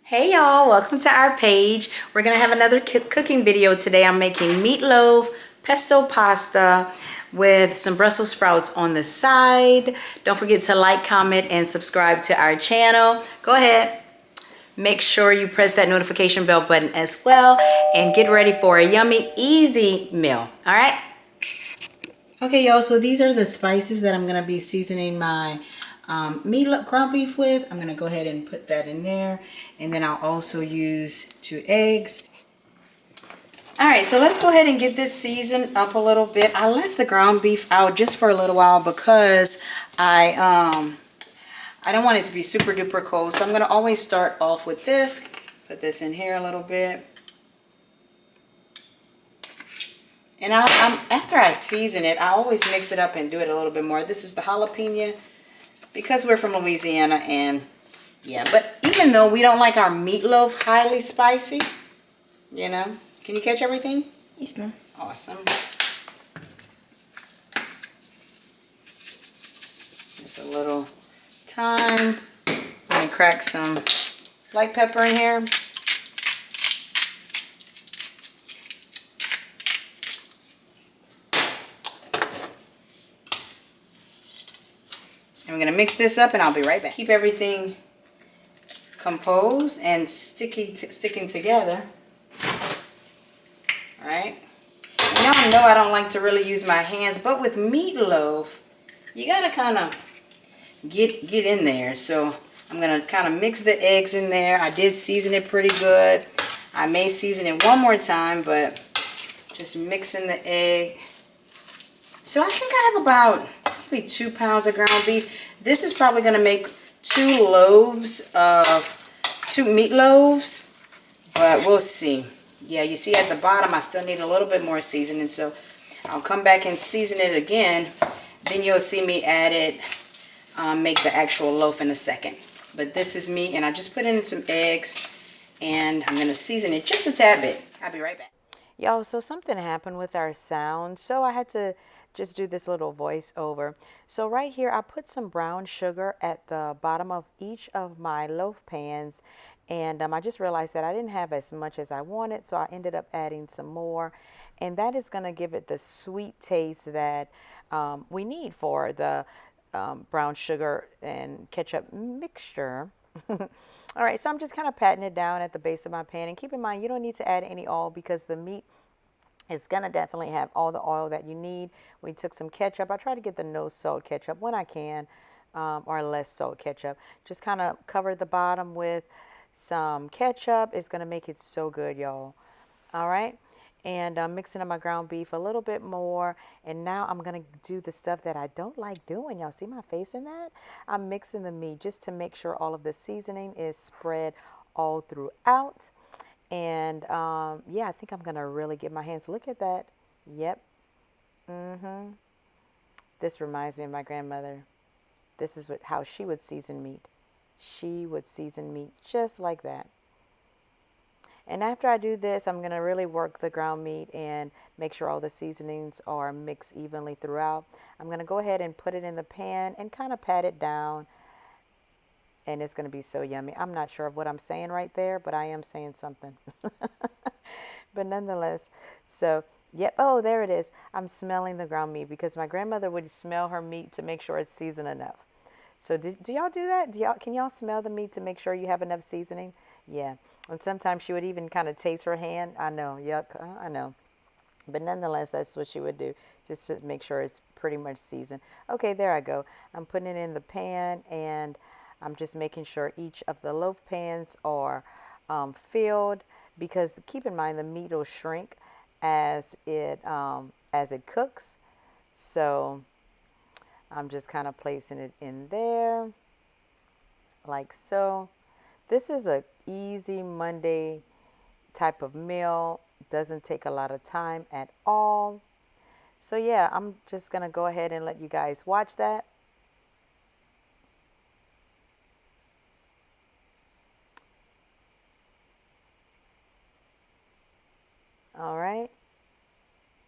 Hey y'all, welcome to our page. We're gonna have another cooking video today. I'm making meatloaf, pesto pasta with some Brussels sprouts on the side. Don't forget to like, comment, and subscribe to our channel. Go ahead, make sure you press that notification bell button as well and get ready for a yummy, easy meal, all right? Okay, y'all, so these are the spices that I'm gonna be seasoning my meatloaf ground beef with. I'm gonna go ahead and put that in there, and then I'll also use 2 eggs. All right, so let's go ahead and get this seasoned up a little bit. I left the ground beef out just for a little while because I don't want it to be super duper cold, so I'm gonna always start off with this. Put this in here a little bit. And after I season it, I always mix it up and do it a little bit more. This is the jalapeno because we're from Louisiana, and yeah, but even though we don't like our meatloaf highly spicy, you know, can you catch everything? Yes, ma'am. Awesome. Just a little thyme. I'm gonna crack some black pepper in here. And we're gonna mix this up and I'll be right back. Keep everything composed and sticking together. All right. And y'all know I don't like to really use my hands, but with meatloaf, you gotta kind of get in there. So I'm gonna kind of mix the eggs in there. I did season it pretty good. I may season it one more time, but just mixing the egg. So I think I have about maybe 2 pounds of ground beef. This is probably gonna make 2 meatloaves, but we'll see. Yeah, you see at the bottom, I still need a little bit more seasoning, so I'll come back and season it again. Then you'll see me add it, make the actual loaf in a second. But this is me, and I just put in some eggs, and I'm gonna season it just a tad bit. I'll be right back. Y'all, so something happened with our sound, so I had to just do this little voiceover. So right here, I put some brown sugar at the bottom of each of my loaf pans, and I just realized that I didn't have as much as I wanted, so I ended up adding some more, and that is going to give it the sweet taste that we need for the brown sugar and ketchup mixture. All right, so I'm just kind of patting it down at the base of my pan, and keep in mind you don't need to add any oil because the meat is gonna definitely have all the oil that you need. We took some ketchup. I try to get the no salt ketchup when I can, or less salt ketchup. Just kind of cover the bottom with some ketchup. It's gonna make it so good, y'all. All right. And I'm mixing up my ground beef a little bit more. And now I'm going to do the stuff that I don't like doing. Y'all see my face in that? I'm mixing the meat just to make sure all of the seasoning is spread all throughout. And yeah, I think I'm going to really get my hands. Look at that. Yep. This reminds me of my grandmother. This is how she would season meat. She would season meat just like that. And after I do this, I'm going to really work the ground meat and make sure all the seasonings are mixed evenly throughout. I'm going to go ahead and put it in the pan and kind of pat it down. And it's going to be so yummy. I'm not sure of what I'm saying right there, but I am saying something. But nonetheless, so, yep. Oh, there it is. I'm smelling the ground meat because my grandmother would smell her meat to make sure it's seasoned enough. So do y'all do that? Can y'all smell the meat to make sure you have enough seasoning? Yeah. And sometimes she would even kind of taste her hand. I know, yuck, I know. But nonetheless, that's what she would do, just to make sure it's pretty much seasoned. Okay, there I go. I'm putting it in the pan, and I'm just making sure each of the loaf pans are filled, because keep in mind the meat will shrink as it cooks. So I'm just kind of placing it in there like so. This is a easy Monday type of meal. Doesn't take a lot of time at all. So yeah, I'm just gonna go ahead and let you guys watch that. All right.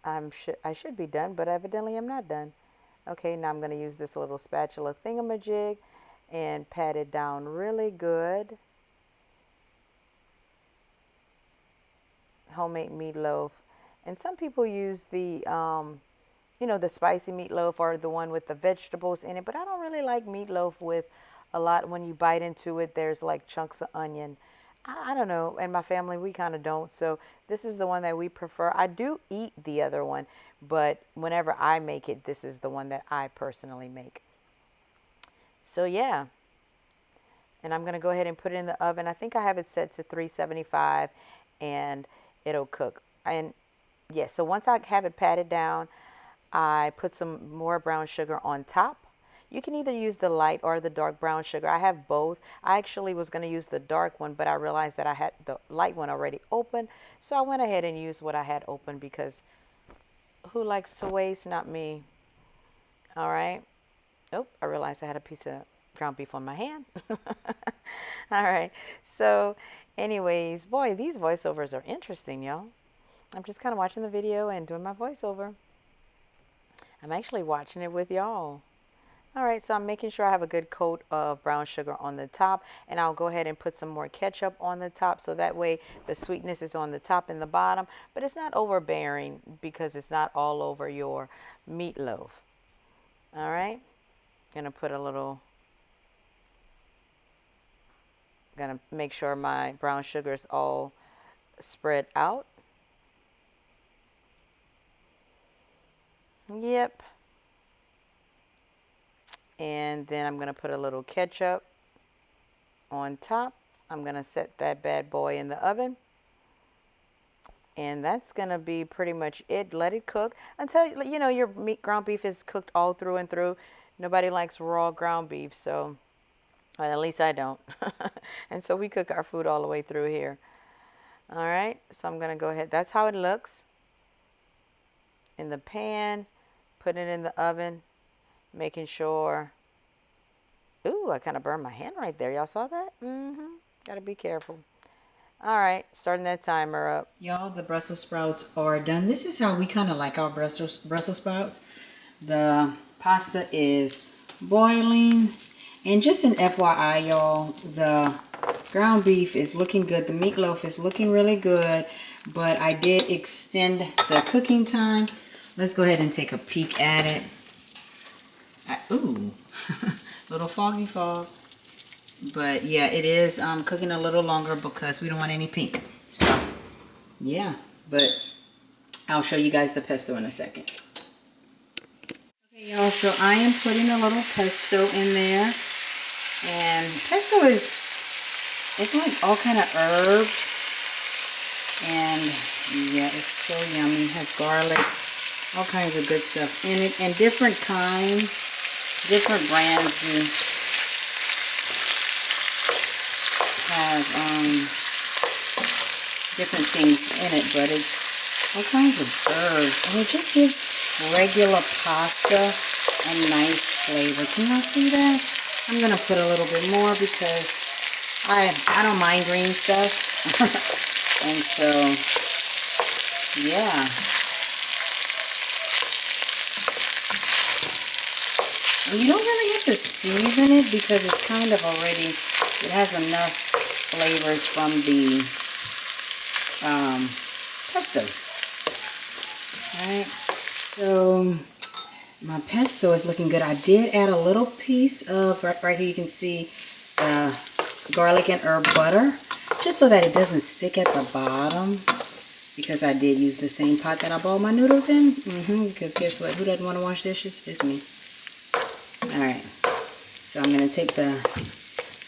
I should be done, but evidently I'm not done. Okay, now I'm gonna use this little spatula thingamajig and pat it down really good. homemade meatloaf. And some people use the, you know, the spicy meatloaf or the one with the vegetables in it. But I don't really like meatloaf with a lot. When you bite into it, there's like chunks of onion. I don't know. And my family, we kind of don't. So this is the one that we prefer. I do eat the other one, but whenever I make it, this is the one that I personally make. So yeah. And I'm going to go ahead and put it in the oven. I think I have it set to 375 and it'll cook. And yeah, so once I have it patted down, I put some more brown sugar on top. You can either use the light or the dark brown sugar. I have both. I actually was going to use the dark one, but I realized that I had the light one already open. So I went ahead and used what I had open because who likes to waste? Not me. All right. Oh, I realized I had a piece of ground beef on my hand. All right. So anyways, boy, these voiceovers are interesting, y'all. I'm just kind of watching the video and doing my voiceover. I'm actually watching it with y'all. All right, so I'm making sure I have a good coat of brown sugar on the top, and I'll go ahead and put some more ketchup on the top so that way the sweetness is on the top and the bottom, but it's not overbearing because it's not all over your meatloaf. All right, gonna put a little, gonna make sure my brown sugar is all spread out. Yep. And then I'm going to put a little ketchup on top. I'm going to set that bad boy in the oven. And that's going to be pretty much it. Let it cook until, you know, your ground beef is cooked all through and through. Nobody likes raw ground beef, so, well, at least I don't. And so we cook our food all the way through here. All right, so I'm going to go ahead. That's how it looks in the pan. Put it in the oven. Making sure, ooh, I kind of burned my hand right there. Y'all saw that? Got to be careful. All right, starting that timer up. Y'all, the Brussels sprouts are done. This is how we kind of like our Brussels sprouts. The pasta is boiling. And just an FYI, y'all, the ground beef is looking good. The meatloaf is looking really good. But I did extend the cooking time. Let's go ahead and take a peek at it. Ooh, little foggy fog. But yeah, it is cooking a little longer because we don't want any pink. So yeah, but I'll show you guys the pesto in a second. Okay, y'all, so I am putting a little pesto in there. And pesto is, it's like all kind of herbs. And yeah, it's so yummy. It has garlic, all kinds of good stuff in it, and different kinds. Different brands do have different things in it, but it's all kinds of herbs, and it just gives regular pasta a nice flavor. Can y'all see that? I'm gonna put a little bit more because I don't mind green stuff, and so yeah. And you don't really have to season it because it's kind of already, it has enough flavors from the pesto. Alright, so my pesto is looking good. I did add a little piece of, right here you can see garlic and herb butter, just so that it doesn't stick at the bottom, because I did use the same pot that I boiled my noodles in. Because guess what? Who doesn't want to wash dishes? It's me. Alright, so I'm going to take the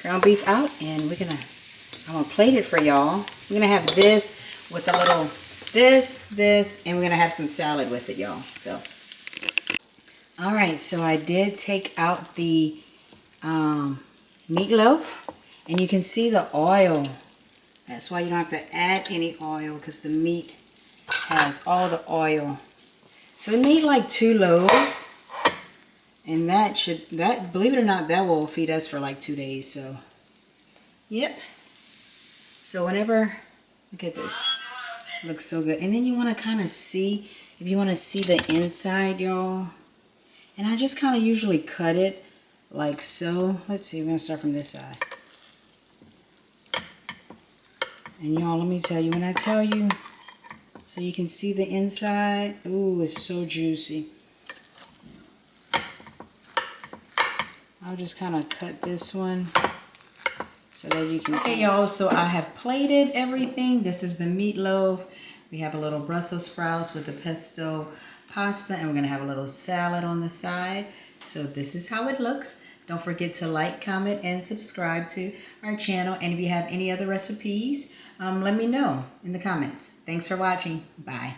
ground beef out, and I'm going to plate it for y'all. We're going to have this with a little this, and we're going to have some salad with it, y'all. So, alright, so I did take out the meatloaf, and you can see the oil. That's why you don't have to add any oil, because the meat has all the oil. So we made like 2 loaves. And that, believe it or not, that will feed us for like 2 days. So, yep. So whenever, look at this. Looks so good. And then you want to kind of see, if you want to see the inside, y'all. And I just kind of usually cut it like so. Let's see, we're going to start from this side. And y'all, let me tell you, when I tell you So you can see the inside. Ooh, it's so juicy. I'll just kind of cut this one so that you can... Okay, y'all, so I have plated everything. This is the meatloaf. We have a little Brussels sprouts with the pesto pasta, and we're going to have a little salad on the side. So this is how it looks. Don't forget to like, comment, and subscribe to our channel. And if you have any other recipes, let me know in the comments. Thanks for watching. Bye.